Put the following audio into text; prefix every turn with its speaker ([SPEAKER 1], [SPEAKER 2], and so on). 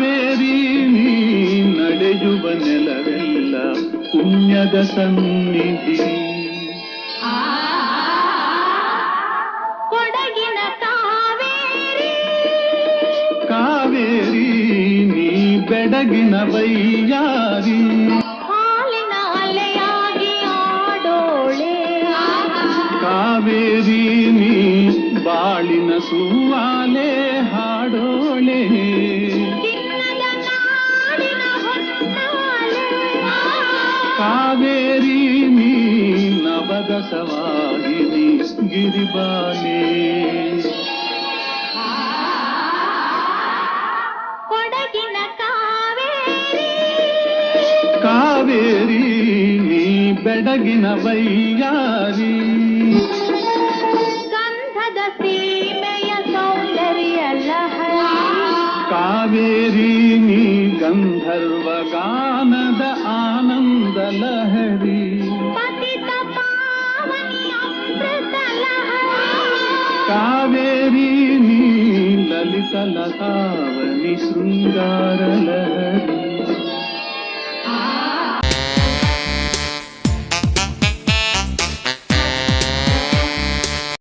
[SPEAKER 1] ಕಾವೇರಿ ನೀ ನಡೆಯುವ ನೆಲವೆಲ್ಲ ಪುಣ್ಯದ ಸನ್ನಿಧಿ.
[SPEAKER 2] ಕೊಡಗಿನ ಕಾವೇರಿ
[SPEAKER 1] ಕಾವೇರಿ ನೀ ಬೆಡಗಿನ ವೈಯಾರಿ.
[SPEAKER 2] ಹಾಲಿನ ಅಲೆಯಾಗಿ ಆಡೋಳೆ
[SPEAKER 1] ಕಾವೇರಿ ನೀ ಬಾಳಿನ ಸುವಾಲೆ ಹಾಡೋಳೆ.
[SPEAKER 2] ಚಿನ್ನದ ನಾಡಿನ ಹೊನ್ನಾಳೆ
[SPEAKER 1] ಕಾವೇರಿ ನೀ ನವದ ಸವಾಗಿನಿ ಗಿರಿಬಾಲೆ.
[SPEAKER 2] ಕೊಡಗಿನ ಕಾವೇರಿ
[SPEAKER 1] ಕಾವೇರಿ ನೀ ಬೆಡಗಿನ ವೈಯಾರಿ.
[SPEAKER 2] ಗಂಧದ ಸೀಮೆಯ ಸೌಂದರ್ಯ ಲಹರಿ
[SPEAKER 1] ಕಾವೇರಿ ನೀ ಗಂಧರ್ವ ಗಾನದ ಆನಂದ ಲಹರಿ.
[SPEAKER 2] ಪತಿತ ಪಾವನಿ ಅಮೃತ ಲಹರಿ
[SPEAKER 1] ಕಾವೇರಿ ನೀ ಲಲಿತ ಲತಾವನಿ ಶೃಂಗಾರ ಲಹರಿ.